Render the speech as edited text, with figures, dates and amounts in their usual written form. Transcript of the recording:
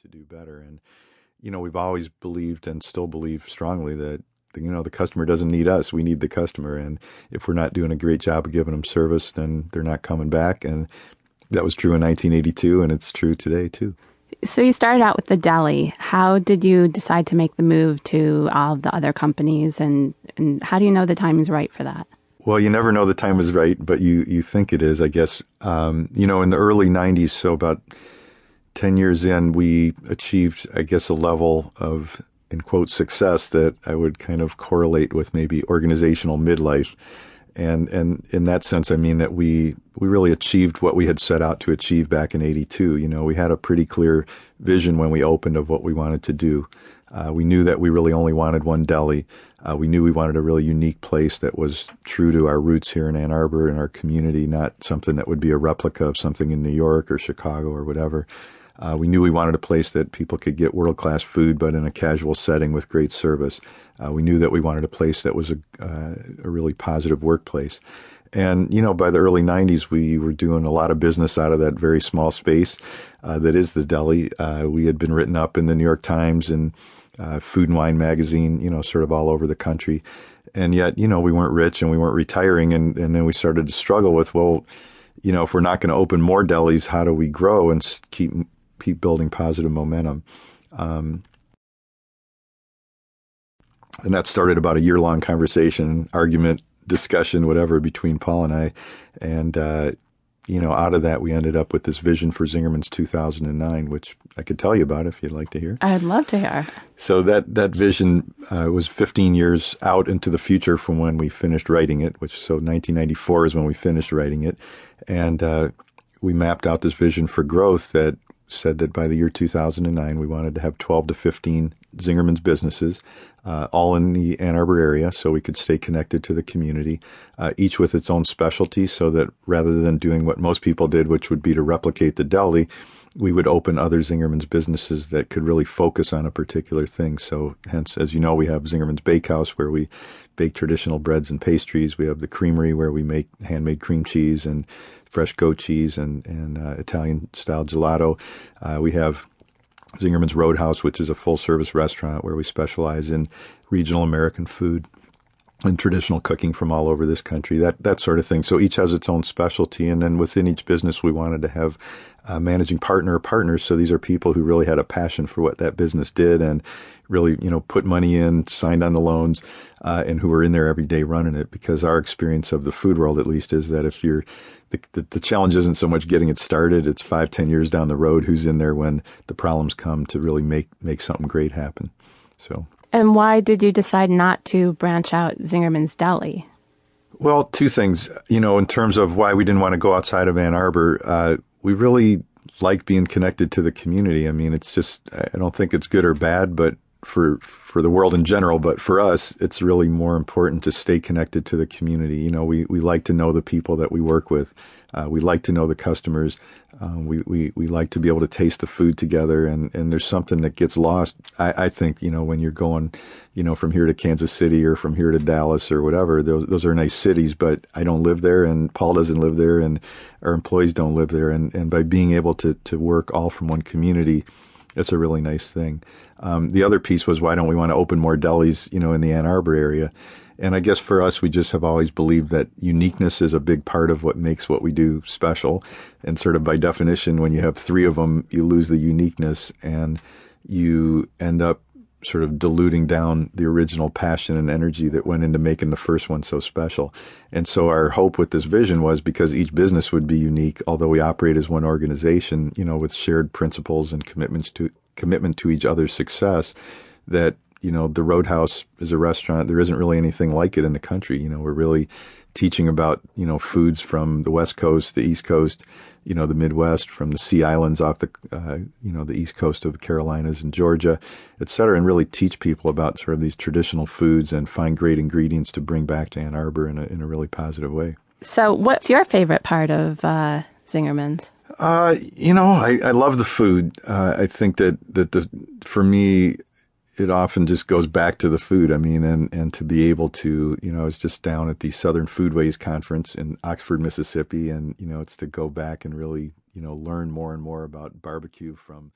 to do better. And, we've always believed and still believe strongly that, the customer doesn't need us. We need the customer. And if we're not doing a great job of giving them service, then they're not coming back. And that was true in 1982, and it's true today, too. So you started out with the deli. How did you decide to make the move to all of the other companies, and how do you know the time is right for that? Well, you never know the time is right, but you think it is, I guess. In the early 90s, so about 10 years in, we achieved, I guess, a level of, in quote, success that I would kind of correlate with maybe organizational midlife. And in that sense, I mean that we really achieved what we had set out to achieve back in 82. We had a pretty clear vision when we opened of what we wanted to do. We knew that we really only wanted one deli. We knew we wanted a really unique place that was true to our roots here in Ann Arbor and our community, not something that would be a replica of something in New York or Chicago or whatever. We knew we wanted a place that people could get world-class food, but in a casual setting with great service. We knew that we wanted a place that was a really positive workplace. And, by the early 90s, we were doing a lot of business out of that very small space that is the deli. We had been written up in the New York Times and Food and Wine magazine, sort of all over the country. And yet, we weren't rich and we weren't retiring. And then we started to struggle with, well, if we're not going to open more delis, how do we grow and keep building positive momentum? And that started about a year-long conversation, argument, discussion, whatever, between Paul and I. And, out of that, we ended up with this vision for Zingerman's 2009, which I could tell you about if you'd like to hear. I'd love to hear. So that vision was 15 years out into the future from when we finished writing it, so 1994 is when we finished writing it. And we mapped out this vision for growth that said that by the year 2009, we wanted to have 12 to 15 Zingerman's businesses, all in the Ann Arbor area, so we could stay connected to the community, each with its own specialty, so that rather than doing what most people did, which would be to replicate the deli, we would open other Zingerman's businesses that could really focus on a particular thing. So hence, as you know, we have Zingerman's Bakehouse, where we bake traditional breads and pastries. We have the Creamery, where we make handmade cream cheese and fresh goat cheese and Italian-style gelato. We have Zingerman's Roadhouse, which is a full-service restaurant where we specialize in regional American food and traditional cooking from all over this country, that sort of thing. So each has its own specialty. And then within each business, we wanted to have a managing partner or partners. So these are people who really had a passion for what that business did and really, put money in, signed on the loans, and who were in there every day running it. Because our experience of the food world, at least, is that if you're the challenge isn't so much getting it started, it's 5-10 years down the road who's in there when the problems come to really make something great happen. So. And why did you decide not to branch out Zingerman's Deli? Well, two things. In terms of why we didn't want to go outside of Ann Arbor, we really like being connected to the community. I mean, it's just, I don't think it's good or bad, but for the world in general, but for us, it's really more important to stay connected to the community. We like to know the people that we work with. We like to know the customers. We like to be able to taste the food together. And there's something that gets lost, I think, when you're going, from here to Kansas City or from here to Dallas or whatever. Those are nice cities, but I don't live there, and Paul doesn't live there, and our employees don't live there. And by being able to work all from one community, it's a really nice thing. The other piece was, why don't we want to open more delis, in the Ann Arbor area? And I guess for us, we just have always believed that uniqueness is a big part of what makes what we do special. And sort of by definition, when you have 3 of them, you lose the uniqueness and you end up sort of diluting down the original passion and energy that went into making the first one so special. And so our hope with this vision was, because each business would be unique, although we operate as one organization, with shared principles and commitment to each other's success, that the Roadhouse is a restaurant. There isn't really anything like it in the country. We're really teaching about, foods from the West Coast, the East Coast, the Midwest, from the Sea Islands off the, the East Coast of the Carolinas and Georgia, et cetera, and really teach people about sort of these traditional foods and find great ingredients to bring back to Ann Arbor in a really positive way. So what's your favorite part of Zingerman's? I love the food. I think that for me, it often just goes back to the food. I mean, and to be able to, I was just down at the Southern Foodways Conference in Oxford, Mississippi, and, it's to go back and really, learn more and more about barbecue from